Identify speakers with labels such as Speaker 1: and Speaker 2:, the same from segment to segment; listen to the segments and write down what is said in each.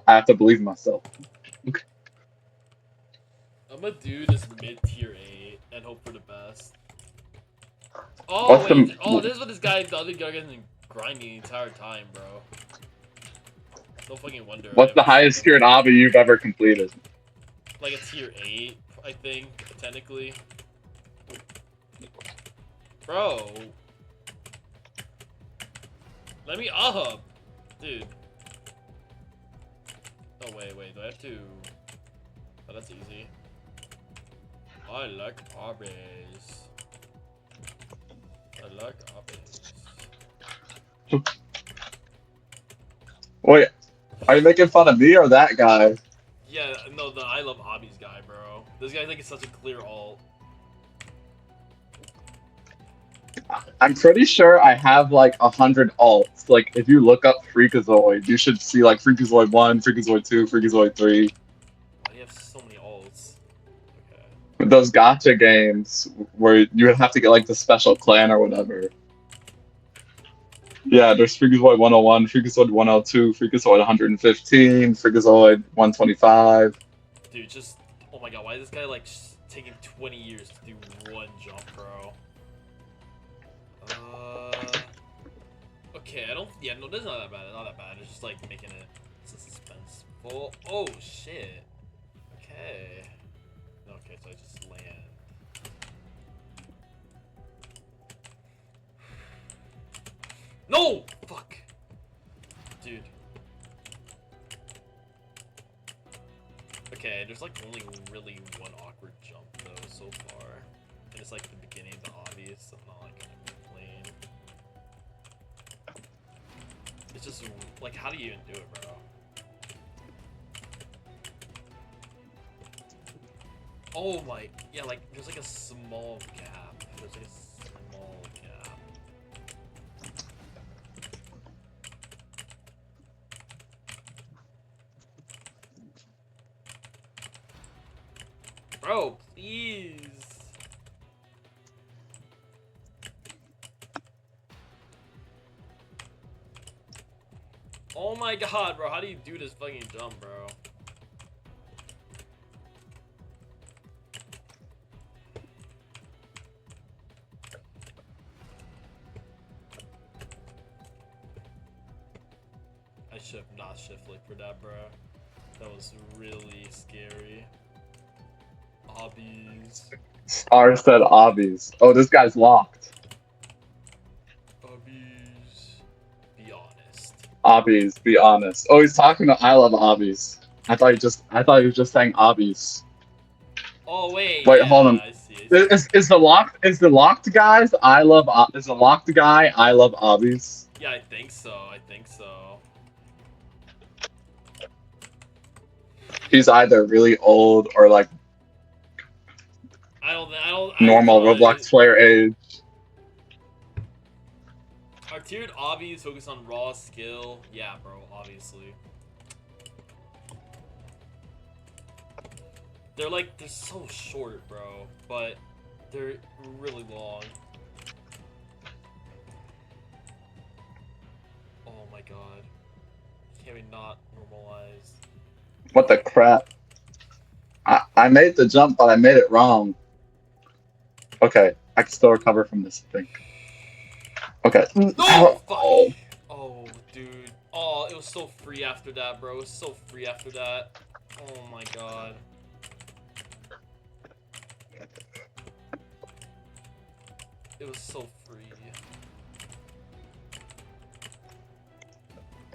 Speaker 1: I have to believe in myself.
Speaker 2: I'm gonna do this mid tier 8 and hope for the best. Oh
Speaker 1: What's
Speaker 2: wait,
Speaker 1: the
Speaker 2: oh this is what the other guy getting grinding the entire time, bro. No fucking wonder I
Speaker 1: what's
Speaker 2: have
Speaker 1: the
Speaker 2: a C
Speaker 1: highest tiered
Speaker 2: number.
Speaker 1: obby you've ever completed?
Speaker 2: Like a tier 8, I think, technically. Bro. Let me up! Dude. Oh wait, do I have to... Oh, that's easy. I like obbies. I like obbies.
Speaker 1: Wait, are you making fun of me or that guy?
Speaker 2: Yeah, no, the I love obbies guy, bro. This guy like is such a clear alt.
Speaker 1: I'm pretty sure I have like 100 alts. Like, if you look up Freakazoid, you should see like Freakazoid 1, Freakazoid 2, Freakazoid 3.
Speaker 2: Why do you have so many alts? Okay.
Speaker 1: Those gotcha games where you would have to get like the special clan or whatever. Yeah, there's Freakazoid 101, Freakazoid 102, Freakazoid 115, Freakazoid 125.
Speaker 2: Dude, just... Oh my god, why is this guy like taking 20 years to do one jump, bro? Okay, I don't... Yeah, no, that's not that bad. Not that bad. It's just like making it suspenseful. Oh, shit. Okay. Okay, so I just land. No! Fuck! Dude. Okay, there's like only really one awkward jump though so far. And it's like the beginning of the obvious, so I'm not like gonna complain. It's just like, how do you even do it, bro? Oh my, yeah, like there's like a small gap. There's like a small gap. Bro, please. Oh my god, bro, how do you do this fucking jump, bro? I should have not shift flicked for that, bro. That was really scary. Obbies.
Speaker 1: Star said obbies. Oh, this guy's locked.
Speaker 2: Obbies. Be honest.
Speaker 1: Obbies, be honest. Oh, he's talking to I love obbies. I thought he was just saying obbies.
Speaker 2: Oh wait,
Speaker 1: Wait, hold
Speaker 2: yeah,
Speaker 1: on.
Speaker 2: I see.
Speaker 1: Is the locked guys I love is the locked guy I love obbies?
Speaker 2: Yeah, I think so. I think so.
Speaker 1: He's either really old or like normal
Speaker 2: bro.
Speaker 1: Roblox player age.
Speaker 2: Our tiered obbies focus on raw skill. Yeah, bro, obviously. They're so short, bro, but they're really long. Oh my god. Can't we not normalize?
Speaker 1: What the crap? I made the jump, but I made it wrong. Okay, I can still recover from this thing. Okay.
Speaker 2: No! Fuck! Oh, dude. Oh, it was so free after that, bro. It was so free after that. Oh my god. It was so free.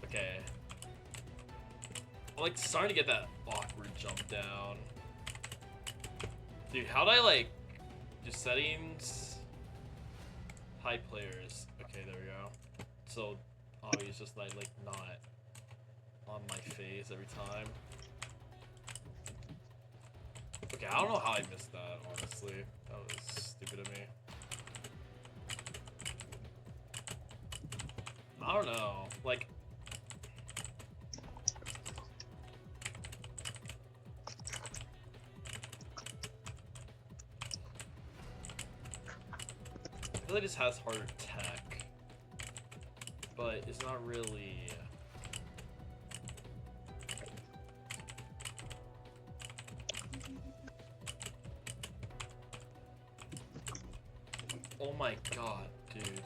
Speaker 2: Okay. I'm like starting to get that awkward jump down. Dude, how'd I like do settings? Hide players. Okay, there we go. So obvious, just like not on my face every time. Okay, I don't know how I missed that, honestly. That was stupid of me. I don't know. Like, I feel like this has harder tech, but it's not really. Oh my god, dude.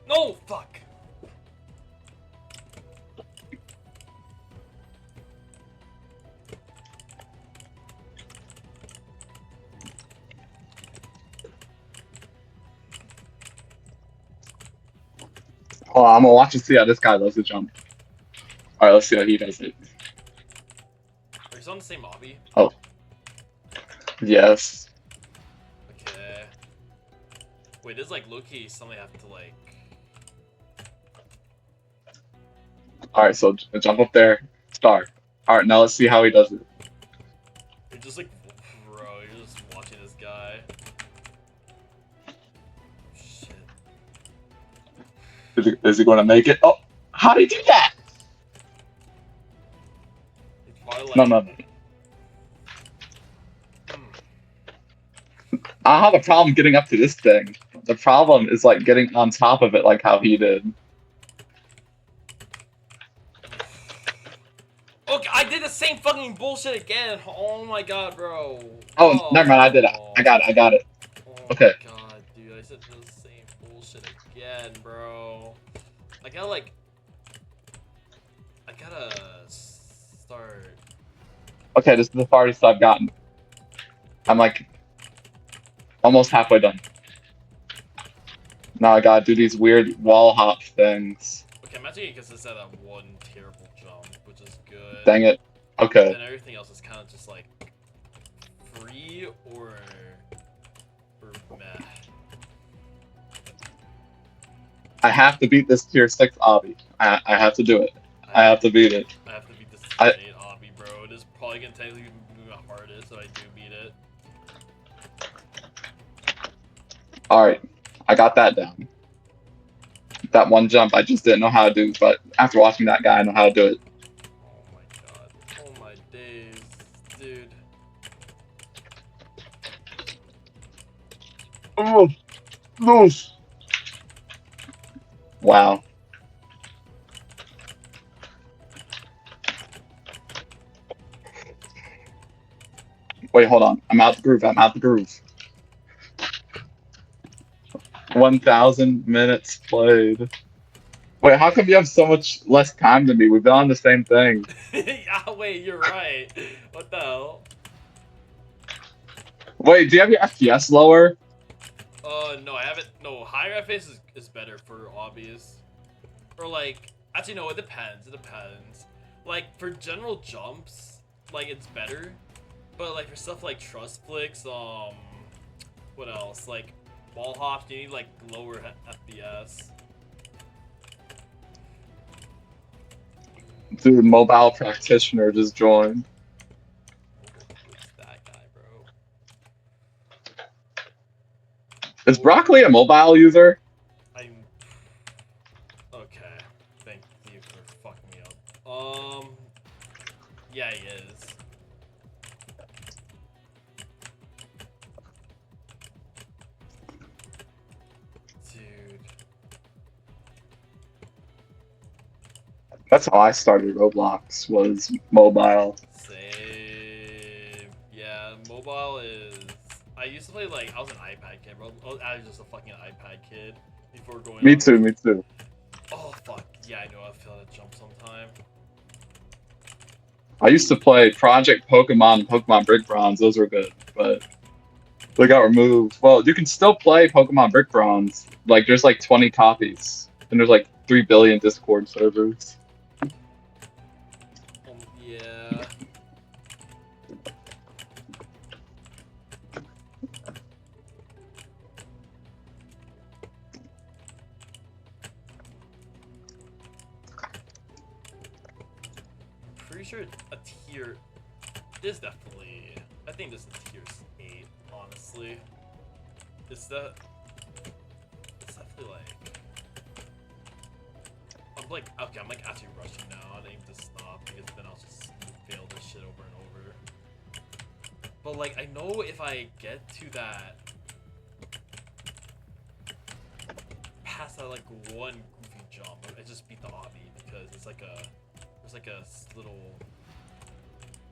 Speaker 2: No, fuck.
Speaker 1: Oh, I'm gonna watch and see how this guy does the jump. All right, let's see how he does it.
Speaker 2: Are you on the same obby?
Speaker 1: Oh, yes.
Speaker 2: Okay. Wait, this is like low-key something I have to like.
Speaker 1: All right, so jump up there, start. All right, now let's see how he does it.
Speaker 2: You're just like, bro, you're just watching this guy. Shit.
Speaker 1: Is he going to make it? Oh, how did he do that?
Speaker 2: It's probably like.
Speaker 1: No, no, no. I have a problem getting up to this thing. The problem is like getting on top of it, like how he did.
Speaker 2: Okay, I did the same fucking bullshit again. Oh my god, bro.
Speaker 1: Oh, never mind. I did it. I got it. I got it.
Speaker 2: Oh
Speaker 1: Okay.
Speaker 2: my god, dude. I said the same bullshit again, bro. I gotta like. I gotta start.
Speaker 1: Okay, this is the farthest I've gotten. I'm like almost halfway done. Now I gotta do these weird wall hop things.
Speaker 2: Okay, imagine it gets this at that one terrible jump, which is good.
Speaker 1: Dang it. Okay.
Speaker 2: Then everything else is kind of just like free or meh.
Speaker 1: I have to beat this tier 6 obby. I have to do it. I have to beat it.
Speaker 2: I have to beat this
Speaker 1: I-
Speaker 2: 8 obby, bro. It is probably gonna technically be my hardest, so I do beat it.
Speaker 1: Alright. I got that down. That one jump I just didn't know how to do, but after watching that guy, I know how to do it.
Speaker 2: Oh my god. Oh my days, dude.
Speaker 1: Oh, no. Wow. Wait, hold on. I'm out the groove. I'm out the groove. 1,000 minutes played. Wait, how come you have so much less time than me? We've been on the same thing.
Speaker 2: Ah, wait, you're right. What the hell?
Speaker 1: Wait, do you have your FPS lower?
Speaker 2: No, I haven't. No, higher FPS is better for obvious. Or like, actually, no, it depends. It depends. Like for general jumps, like it's better. But like for stuff like trust flicks, what else? Like wall hops, you need like lower FPS.
Speaker 1: Dude, mobile practitioner just joined.
Speaker 2: Who's that guy, bro?
Speaker 1: Is Broccoli a mobile user?
Speaker 2: I'm. Okay. Thank you for fucking me up. Yeah, he is. Dude.
Speaker 1: That's how I started Roblox, was mobile.
Speaker 2: Same. Yeah, mobile is. I used to play like I was an iPad kid, bro. I was just a fucking iPad kid before going.
Speaker 1: Me
Speaker 2: on.
Speaker 1: too, me too.
Speaker 2: Oh fuck! Yeah, I know I feel that jump sometime.
Speaker 1: I used to play Project Pokemon and Pokemon Brick Bronze. Those were good, but they got removed. Well, you can still play Pokemon Brick Bronze. Like, there's like 20 copies, and there's like 3 billion Discord servers.
Speaker 2: Yeah. I'm pretty sure a tier is definitely. I think this is tier 8 honestly. It's definitely like... I'm like, okay, I'm like actually rushing now. I need to stop because then I'll just fail this shit over and over. But like, I know if I get to that... past that like one goofy jump, I just beat the obby because it's like a... there's like a little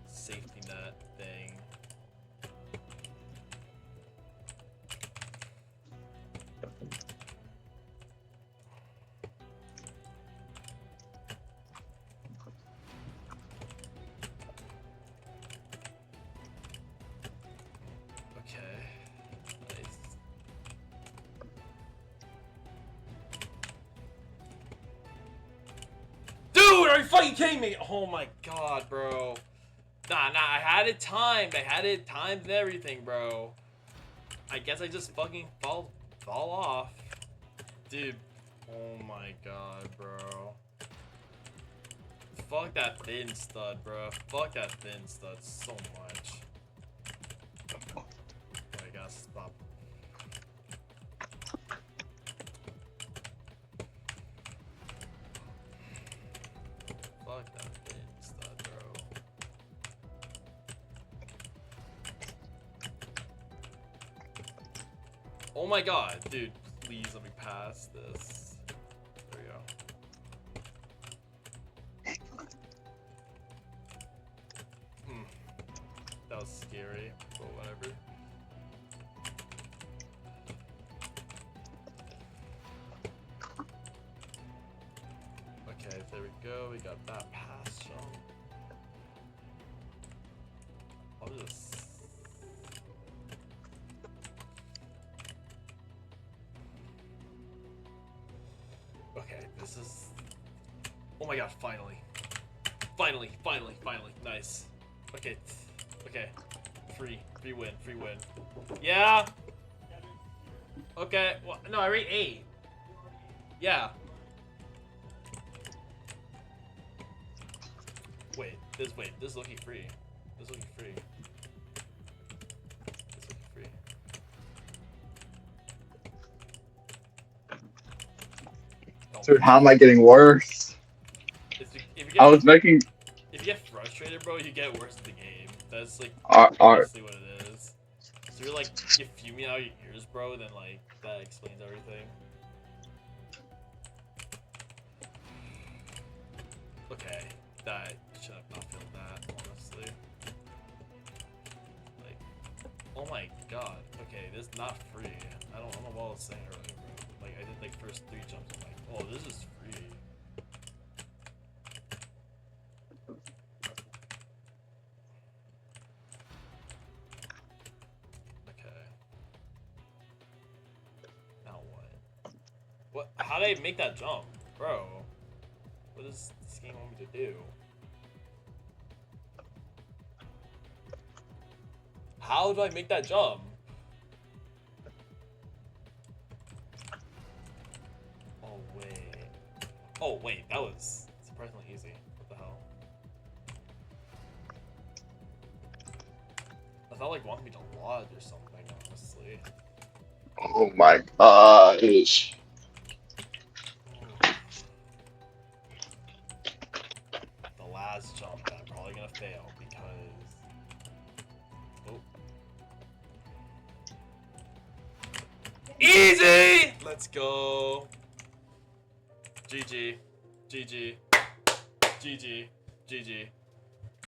Speaker 2: safety net thing. Okay. Nice. Dude, are you fucking kidding me? Oh my god, bro. Nah, I had it timed. I had it timed and everything, bro. I guess I just fucking fall off. Dude. Oh my god, bro. Fuck that thin stud, bro. Fuck that thin stud so much. I gotta stop. Fuck that thin stud, bro. Oh my god, dude. Please let me pass this. There we go. That was scary, but whatever. Okay, there we go. We got that pass jump. I'll just... okay, this is... oh my god, finally. Finally. Nice. Okay. Okay. Free win. Yeah! Okay, well, no, I rate 8. Yeah. This is looking free. This is looking free.
Speaker 1: Dude, how am I getting worse? I was making...
Speaker 2: if you get frustrated, bro, you get worse at the game. That's like basically what it is. So you're like, you fuming out your ears, bro, then like, that explains everything. Okay, that should have not felt that, honestly. Like, oh my god. Okay, this is not free. I don't know what I was saying earlier, bro. Like, I did like first 3 jumps, I'm like, oh, this is free. Okay. Now what? What? How did I make that jump? Bro, what does this game want me to do? How do I make that jump? Oh wait, that was surprisingly easy. What the hell? I thought like wanted me to lodge or something, honestly.
Speaker 1: oh my gosh.
Speaker 2: The last jump that I'm probably gonna fail because... oh. Easy! Let's go. GG. GG. GG. GG.